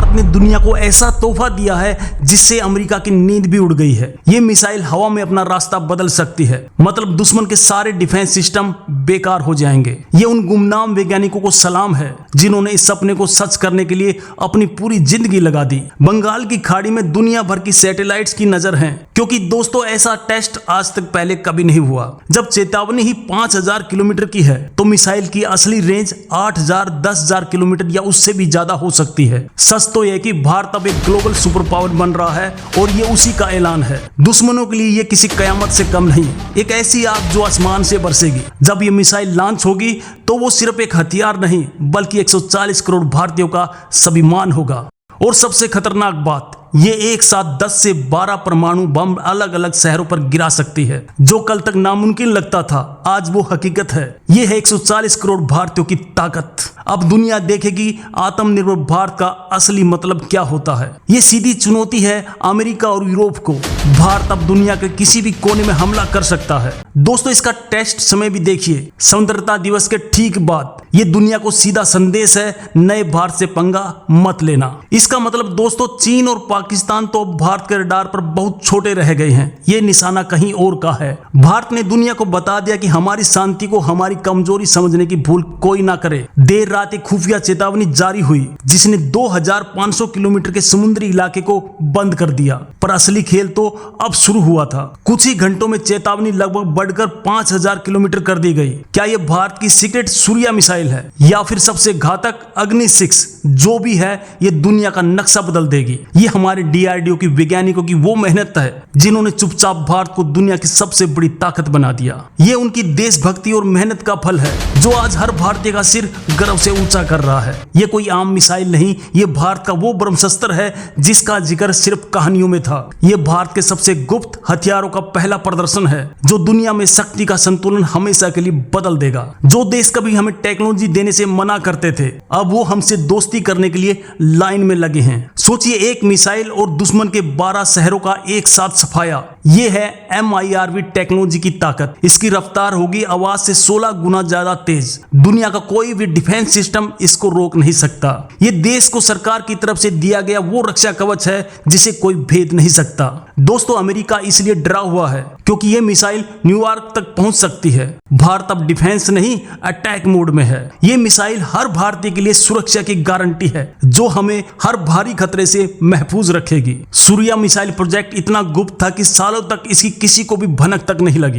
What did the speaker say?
भारत ने दुनिया को ऐसा तोहफा दिया है जिससे अमेरिका की नींद भी उड़ गई है। ये मिसाइल हवा में अपना रास्ता बदल सकती है, मतलब दुश्मन के सारे डिफेंस सिस्टम बेकार हो जाएंगे। ये उन गुमनाम वैज्ञानिकों को सलाम है जिन्होंने इस सपने को सच करने के लिए अपनी पूरी जिंदगी लगा दी। बंगाल की खाड़ी में दुनिया भर की सैटेलाइट्स की नजर है, क्योंकि दोस्तों ऐसा टेस्ट आज तक पहले कभी नहीं हुआ। जब चेतावनी ही 5000 किलोमीटर की है तो मिसाइल की असली रेंज 8000 10,000 किलोमीटर या उससे भी ज्यादा हो सकती है। सच तो यह कि भारत अब एक ग्लोबल सुपर पावर बन रहा है और ये उसी का ऐलान है। दुश्मनों के लिए ये किसी कयामत से कम नहीं, एक ऐसी आग जो आसमान से बरसेगी। जब ये मिसाइल लॉन्च होगी तो वो सिर्फ एक हथियार नहीं बल्कि 140 करोड़ भारतीयों का स्वाभिमान होगा। और सबसे खतरनाक बात, ये एक साथ 10 से 12 परमाणु बम अलग अलग शहरों पर गिरा सकती है। जो कल तक नामुमकिन लगता था आज वो हकीकत है। ये है 140 करोड़ भारतीयों की ताकत। अब दुनिया देखेगी आत्मनिर्भर भारत का असली मतलब क्या होता है। ये सीधी चुनौती है अमेरिका और यूरोप को। भारत अब दुनिया के किसी भी कोने में हमला कर सकता है। दोस्तों इसका टेस्ट समय भी देखिए, स्वतंत्रता दिवस के ठीक बाद। ये दुनिया को सीधा संदेश है, नए भारत से पंगा मत लेना। इसका मतलब दोस्तों चीन और पाकिस्तान तो अब भारत के रडार पर बहुत छोटे रह गए हैं। ये निशाना कहीं और का है। भारत ने दुनिया को बता दिया कि हमारी शांति को हमारी कमजोरी समझने की भूल कोई ना करे। देर रात एक खुफिया चेतावनी जारी हुई जिसने 2500 किलोमीटर के समुद्री इलाके को बंद कर दिया, पर असली खेल तो अब शुरू हुआ था। कुछ ही घंटों में चेतावनी लगभग बढ़कर 5000 किलोमीटर कर दी गई। क्या यह भारत की सीक्रेट सूर्या मिसाइल है या फिर सबसे घातक अग्नि 6? जो भी है ये दुनिया का नक्शा बदल देगी। ये हमारे DRDO की वैज्ञानिकों की वो मेहनत है जिन्होंने चुपचाप भारत को दुनिया की सबसे बड़ी ताकत बना दिया। ये उनकी देशभक्ति और मेहनत का फल है जो आज हर भारतीय का सिर गर्व से ऊंचा कर रहा है। ये कोई आम मिसाइल नहीं, ये भारत का वो ब्रह्मास्त्र है जिसका जिक्र सिर्फ कहानियों में था। ये भारत के सबसे गुप्त हथियारों का पहला प्रदर्शन है जो दुनिया में शक्ति का संतुलन हमेशा के लिए बदल देगा। जो देश कभी हमें टेक्नोलॉजी देने से मना करते थे अब वो हमसे दोस्ती करने के लिए लाइन में लगे हैं। सोचिए एक मिसाइल और दुश्मन के 12 शहरों का एक साथ सफाया। ये है MIRV टेक्नोलॉजी की ताकत। इसकी रफ्तार होगी आवाज से 16 गुना ज्यादा तेज। दुनिया का कोई भी डिफेंस सिस्टम इसको रोक नहीं सकता। ये देश को सरकार की तरफ से दिया गया वो रक्षा कवच है जिसे कोई भेद नहीं सकता। दोस्तों अमेरिका इसलिए डरा हुआ है क्योंकि ये मिसाइल न्यूयॉर्क तक पहुंच सकती है। भारत अब डिफेंस नहीं अटैक मोड में है। ये मिसाइल हर भारतीय के लिए सुरक्षा की गारंटी है जो हमें हर भारी खतरे से महफूज रखेगी। सूर्या मिसाइल प्रोजेक्ट इतना गुप्त था कि सालों तक इसकी किसी को भी भनक तक नहीं लगी।